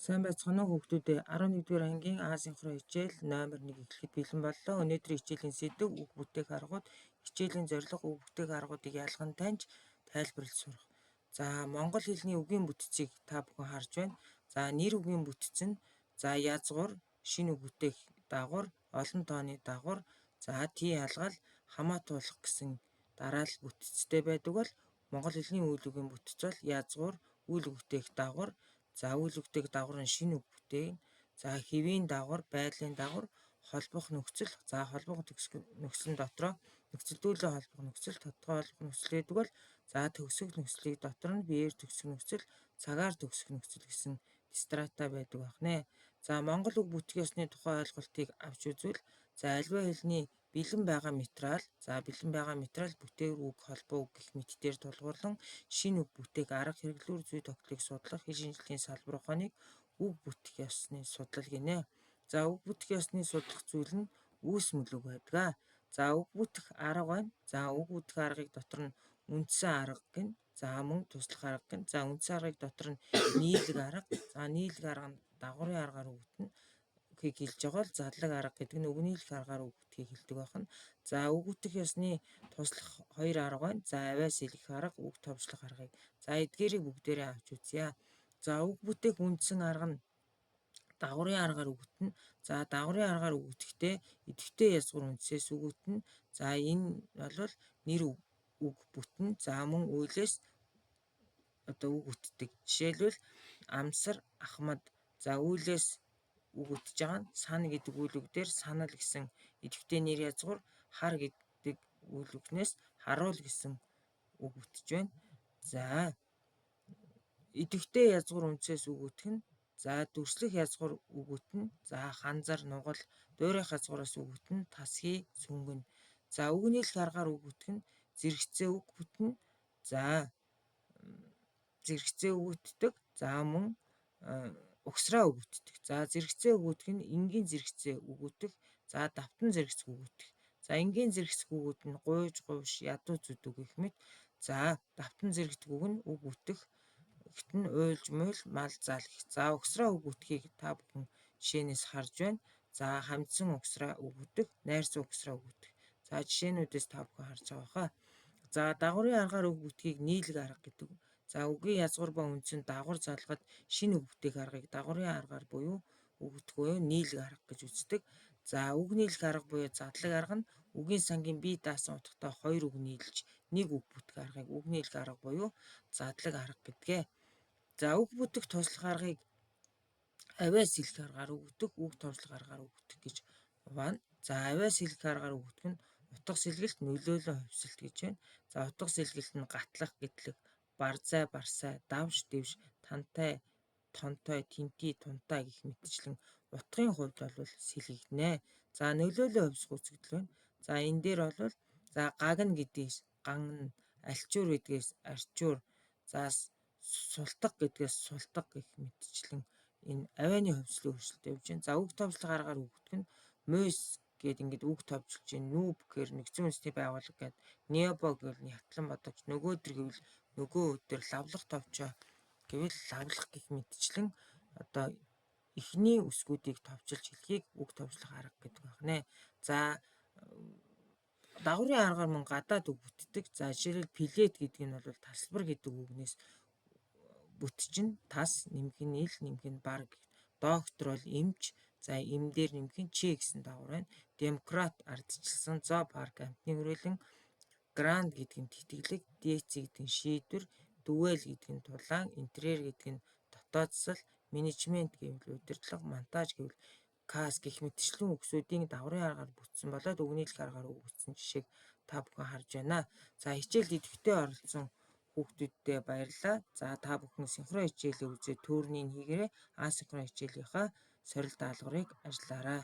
Сайн байцгаана уу хүүхдүүдээ. 11-р ангийн асинхрон хичээл номер 1 эхлэхэд бэлэн боллоо. Өнөөдрийн хичээлийн сэдэв үг бүтээх аргууд, хичээлийн зорилго үг бүтээх аргуудыг ялган таньж тайлбарлаж сурах. За монгол хэлний үгийн бүтцийг та бүхэн харж байна. За нэр үгийн бүтц нь за язгуур, шинэ үг бүтээх дагавар, олон тооны дагавар, за тий ялгаал, хамаатуулах гэсэн дараалал бүтцтэй байдаг бол монгол хэлний үйл үгийн бүтц бол язгуур, үйл үг бүтээх дагавар. За үйл өгдөг дагавар нь шинэ үг бүтээн. За хэвийн дагавар, байдлын дагавар, холбох нөхцөл. За холбох нөхцөл дотроо нөхцөлдүүлэн холбох нөхцөл, тодорхой холбох нөхцөл гэдэг бол за төгсөх нөхцөлийг дотор нь биеэр төгсөх нөхцөл, цагаар төгсөх нөхцөл гэсэн страта байдаг байна. За монгол үг бүтгэх ёсны тухай ойлголтыг авч үзвэл за аливаа хэлний бэлэн байгаа материал, за бэлэн байгаа материал бүтээгэр үг, холбоо үг гэх мэтээр тулгуурлан шинэ үг бүтээх арга хэрэглүүр зүй тогтолцоог судлах хэл шинжлэлийн салбар ухааныг үг бүтгэх ёсны судлал гинэ. За үг бүтгэх ёсны судлах зүйл нь үүс мөлөг байдаг. За үг бүтэх арга байна. За үг бүтэх аргыг дотор нь үндсэн арга гин. За мөн туслах арга гин. За үндсэн аргыг дотор нь нийлэг арга. За нийлэг арга нь дагаврын аргаар үг бүтнэ. Хэлж байгаа бол задлаг арга гэдэг нь үгнийх аргаар үг бүтгийг хэлдэг байна. За үг бүтэх ёсны туслах хоёр арга байна. За авиас хэлэх арга, үг товчлох аргыг. За эдгээрийг бүгдээрээ авч үзье. За үг бүтээх үндсэн арга нь дагаврын аргаар үг бүтнэ. За дагаврын аргаар үг бүтэхдээ идэвхтэй язгуур үндсээс үг бүтнэ. За энэ бол нэр үг бүтнэ. За мөн үйлээс үг бүтдэг. Жишээлбэл амсар, ахмад. За үйлээс үг бүтэж байгаа нь сан гэдэг үйл үг дээр санал гэсэн идэвхтэй нэр язгуур, хар гэдэг үйл үгнээс харуул гэсэн үг бүтэж байна. За идэвхтэй язгуур үндсээс үг бүтэх нь за дүрслэх язгуур үг бүтнэ. За ханзар, нугал, дуурайх язгуураас үг бүтнэ. Тасхий, сүнгэн. За үгнийх аргаар үг бүтэх нь зэрэгцээ үг бүтнэ. За зэрэгцээ үг бүтдэг. За мөн угсраа үг бүтдэг. За зэрэгцээ үг бүтэх нь энгийн зэрэгцээ үг бүтэх. За давтан зэрэгцэх үг бүтэх. За энгийн зэрэгцэх үгүүд нь гуйж, гувш, ядуу зүдүү гэх мэт. За давтан зэрэгцэх үг нь үг бүтэх. Ихт нь уйлж, муйл, мал зал гэх. За угсраа үг бүтхийг та бүхэн жишээнээс харж байна. За хамдсан угсраа үг бүтэх, найрсан угсраа үг бүтэх. За жишээнүүдээс та бүхэн харж байгаа хаа. За дагаврын аргаар үг бүтхийг нийлэг арга гэдэг. За үгийн язгуур ба үндсэнд дагавар залгаад шинэ үг бүтээх аргыг дагаврын аргаар буюу үг бүтэх буюу нийлэг арга гэж үздэг. За үг нийлэх арга буюу задлаг арга нь үгийн сангийн бие даасан утгатай хоёр үг нийлж нэг үг бүтэх аргыг үг нийлэх арга буюу задлаг арга гэдгээ. За үг бүтэх туслах аргыг авиас хэлэх аргаар үг бүтэх, үг товчлох аргаар үг бүтэх гэж байна. За авиас хэлэх аргаар үг бүтэх нь утга сэлгэлт, нөлөөлөө хувьсэлт гэж байна. За утга сэлгэлт нь гатлах, гэтлэх, барзай, барсай, давш, дэвш, тантай, тонтой, тэнти, тунтай гэх мэтчлэн утгын хувьд бол сэлгэгдэнэ. За нөлөөлөө хувьсах үзэгдэл байна. За энэ дээр бол за гагна гэдгээс ганган, альчуур гэдгээс арчуур, за султаг гэдгээс султаг гэх мэтчлэн энэ авианы хувьслын өршөлтөд явж байна. За үг товчлох аргаар үг бүтэх нь мөс гээд ингээд үг товчилж байна. Нүүб гэхээр нэгдсэн үндэсний байгууллага гээд необо гэвэл нятлан бодогч, нөгөөдөр гэвэл нөгөө өдөр, лавлах товчоо гэвэл лавлах гэх мэтчлэн одоо эхний үсгүүдийг товчилж хэлхийг үг товчлох арга гэдэг байна. За дагаврын аргаар мөн гадаад үг бүтдэг. За жишээлбэл плед гэдэг нь бол тасалбар гэдэг үгнээс бүтэж нь тас, нэмэх нь ил, нэмэх нь бар. Доктор бол эмч. За эм дээр нэмэх нь чи гэсэн дагавар байна. Демократ ардчилсан, зоопарк амтны хүрээлэн, гранд гэдэг нь тэтгэлэг, дээц гэдэг нь шийдвэр, дүвэл гэдэг нь тулаан, интерьер гэдэг нь дотоод засал, менежмент гэвэл удирдлага, монтаж гэвэл кас гэх мэтчлэн үгсүүдийн дагаврын аргаар бүтсэн болоод үгнийх аргаар үг бүтсэн жишээг та бүхэн харж байна. За хичээлд идэвхтэй оролцсон хүүхдүүдтэй баярлалаа. За та бүхэн синхрон хичээлээ үзээд төөрнийг хийгээрэй. Асинхрон хичээлийнхаа сорилт даалгаврыг ажиллаарай.